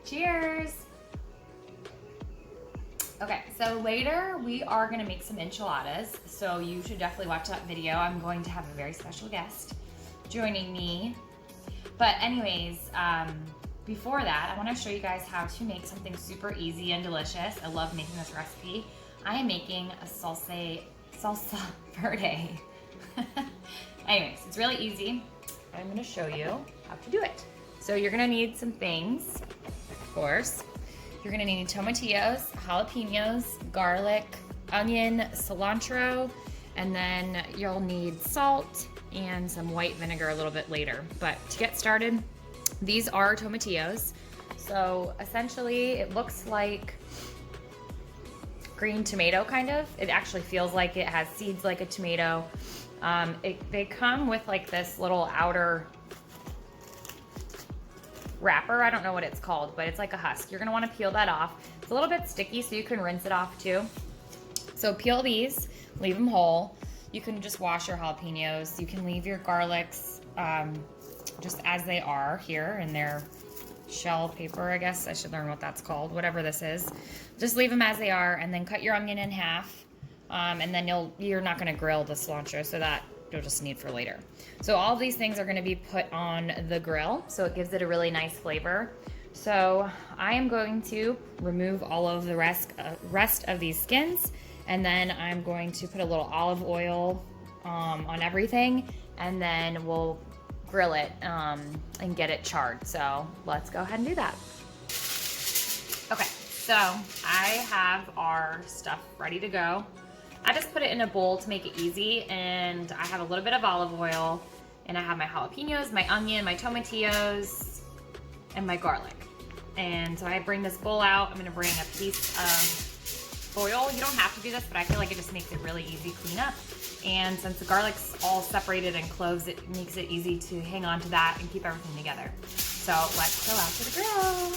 Cheers. Okay, so later we are gonna make some enchiladas. So you should definitely watch that video. I'm going to have a very special guest joining me. But anyways, before that, I wanna show you guys how to make something super easy and delicious. I love making this recipe. I am making a salsa verde. Anyways, it's really easy. I'm gonna show you how to do it. So you're gonna need some things, of course. You're gonna need tomatillos, jalapenos, garlic, onion, cilantro, and then you'll need salt and some white vinegar a little bit later. But to get started, these are tomatillos. So essentially it looks like green tomato kind of. It actually feels like it has seeds like a tomato. They come with like this little outer wrapper. I don't know what it's called, but it's like a husk. You're gonna wanna peel that off. It's a little bit sticky, so you can rinse it off too. So peel these, leave them whole. You can just wash your jalapenos. You can leave your garlics just as they are here in their shell paper, I guess. I should learn what that's called, whatever this is. Just leave them as they are, and then cut your onion in half. And then you're not gonna grill the cilantro, so that you'll just need for later. So all of these things are gonna be put on the grill, so it gives it a really nice flavor. So I am going to remove all of the rest of these skins, and then I'm going to put a little olive oil on everything, and then we'll grill it and get it charred. So let's go ahead and do that. Okay, so I have our stuff ready to go. I just put it in a bowl to make it easy, and I have a little bit of olive oil, and I have my jalapenos, my onion, my tomatillos, and my garlic. And so I bring this bowl out. I'm gonna bring a piece of foil. You don't have to do this, but I feel like it just makes it really easy cleanup. And since the garlic's all separated and cloves, it makes it easy to hang on to that and keep everything together. So let's go out to the grill.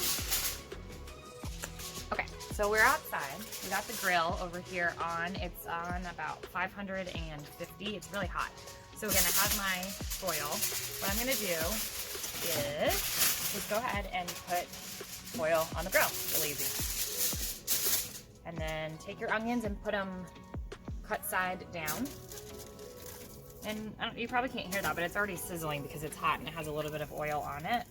Okay, so we're outside. We got the grill over here on. It's on about 550. It's really hot. So again, I have my foil. What I'm gonna do is just go ahead and put foil on the grill. Really easy. And then take your onions and put them cut side down. And you probably can't hear that, but it's already sizzling because it's hot and it has a little bit of oil on it.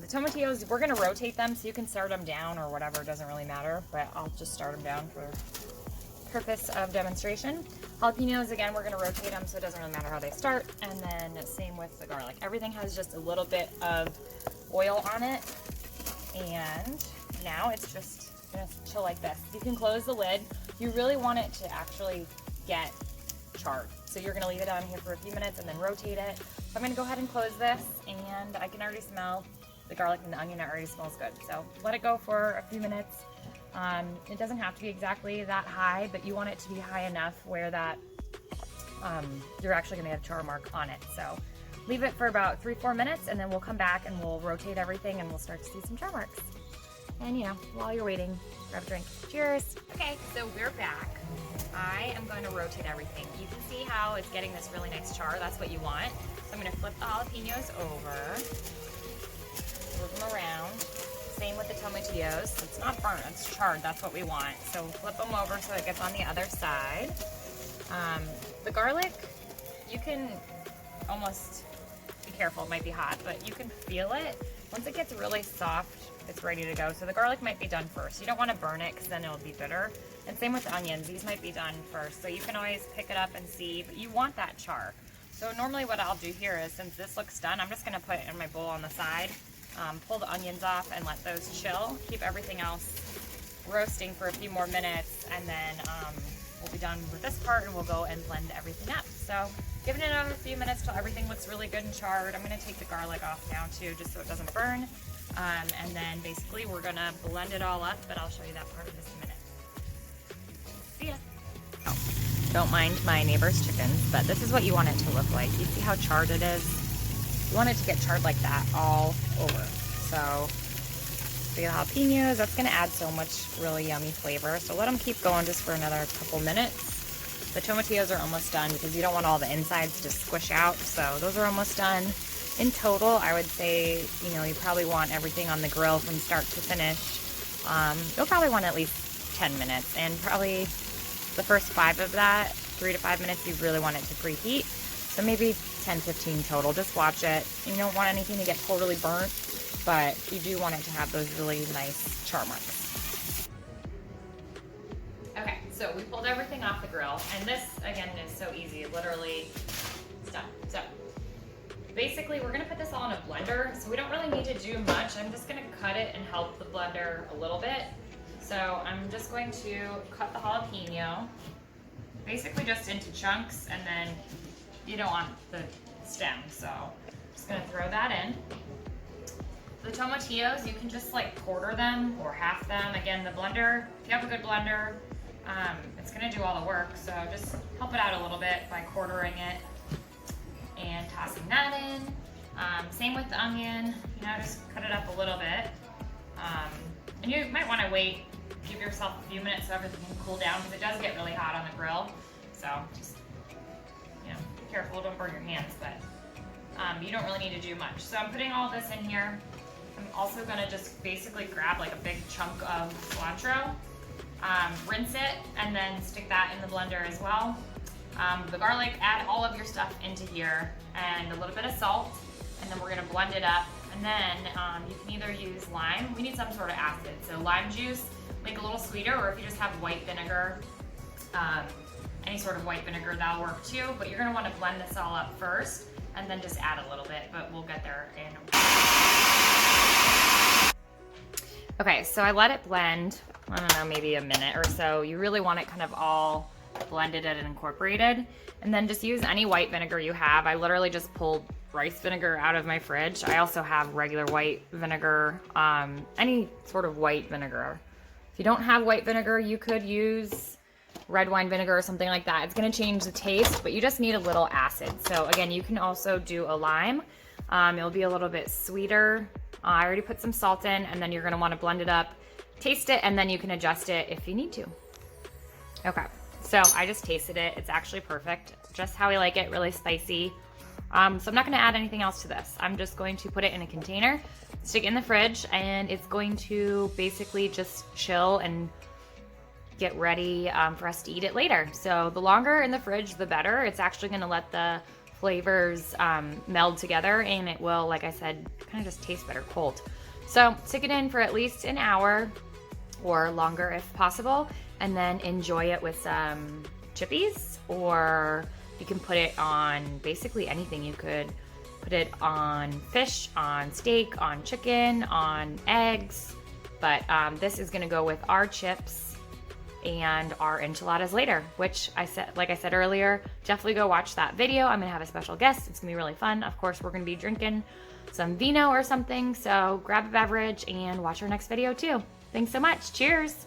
The tomatillos, we're gonna rotate them, so you can start them down or whatever, it doesn't really matter, but I'll just start them down for purpose of demonstration. Jalapenos, again, we're gonna rotate them, so it doesn't really matter how they start. And then same with the garlic. Everything has just a little bit of oil on it. And now it's just gonna chill like this. You can close the lid. You really want it to actually get charred. So you're gonna leave it on here for a few minutes and then rotate it. So I'm gonna go ahead and close this, and I can already smell the garlic and the onion. It already smells good. So let it go for a few minutes. It doesn't have to be exactly that high, but you want it to be high enough where that you're actually gonna get a char mark on it. So leave it for about 3-4 minutes, and then we'll come back and we'll rotate everything and we'll start to see some char marks. And you know, while you're waiting, grab a drink. Cheers. Okay, so we're back. I am going to rotate everything. You can see how it's getting this really nice char. That's what you want. So I'm going to flip the jalapenos over, move them around. Same with the tomatillos. It's not burnt, it's charred. That's what we want. So flip them over so it gets on the other side. The garlic, you can almost be careful. It might be hot, but you can feel it. Once it gets really soft, it's ready to go. So the garlic might be done first. You don't want to burn it because then it'll be bitter. And same with the onions. These might be done first. So you can always pick it up and see, but you want that char. So normally what I'll do here is, since this looks done, I'm just going to put it in my bowl on the side, pull the onions off and let those chill. Keep everything else roasting for a few more minutes, and then we'll be done with this part and we'll go and blend everything up. So giving it another few minutes till everything looks really good and charred. I'm going to take the garlic off now too, just so it doesn't burn. And then basically we're going to blend it all up, but I'll show you that part in just a minute. See ya. Oh, don't mind my neighbor's chickens, but this is what you want it to look like. You see how charred it is? You want it to get charred like that all over. So the jalapenos, that's going to add so much really yummy flavor. So let them keep going just for another couple minutes. The tomatillos are almost done because you don't want all the insides to squish out. So those are almost done. In total, I would say, you know, you probably want everything on the grill from start to finish. You'll probably want at least 10 minutes, and probably the first 5 of that, 3 to 5 minutes, you really want it to preheat. So maybe 10, 15 total. Just watch it. You don't want anything to get totally burnt, but you do want it to have those really nice char marks. Okay, so we pulled everything off the grill, and this, again, is so easy. Literally, it's done. So basically, we're gonna put this all in a blender, so we don't really need to do much. I'm just gonna cut it and help the blender a little bit. So I'm just going to cut the jalapeno, basically just into chunks, and then you don't want the stem, so I'm just gonna throw that in. The tomatillos, you can just like quarter them or half them. Again, the blender, if you have a good blender, it's gonna do all the work, so just help it out a little bit by quartering it and tossing that in. Same with the onion, you know, just cut it up a little bit. And you might wanna wait, give yourself a few minutes so everything can cool down, because it does get really hot on the grill. So just, you know, be careful, don't burn your hands, but you don't really need to do much. So I'm putting all this in here. I'm also gonna just basically grab like a big chunk of cilantro, rinse it, and then stick that in the blender as well. The garlic, add all of your stuff into here, and a little bit of salt, and then we're gonna blend it up. And then you can either use lime, we need some sort of acid, so lime juice, make a little sweeter, or if you just have white vinegar, any sort of white vinegar, that'll work too, but you're gonna wanna blend this all up first, and then just add a little bit, but we'll get there in a while. Okay, so I let it blend, I don't know, maybe a minute or so. You really want it kind of all blended and incorporated, and then just use any white vinegar you have. I literally just pulled rice vinegar out of my fridge. I also have regular white vinegar, any sort of white vinegar. If you don't have white vinegar, you could use red wine vinegar or something like that. It's gonna change the taste, but you just need a little acid. So again, you can also do a lime. It'll be a little bit sweeter. I already put some salt in, and then you're gonna wanna blend it up, taste it, and then you can adjust it if you need to. Okay, so I just tasted it. It's actually perfect, just how I like it, really spicy. So I'm not gonna add anything else to this. I'm just going to put it in a container, stick it in the fridge, and it's going to basically just chill and get ready for us to eat it later. So the longer in the fridge, the better. It's actually gonna let the flavors meld together, and it will, like I said, kind of just taste better cold. So stick it in for at least an hour or longer if possible, and then enjoy it with some chippies, or you can put it on basically anything. You could put it on fish, on steak, on chicken, on eggs, but this is gonna go with our chips and our enchiladas later, which like I said earlier, definitely go watch that video. I'm gonna have a special guest. It's gonna be really fun. Of course, we're gonna be drinking some vino or something, so grab a beverage and watch our next video too. Thanks so much. Cheers.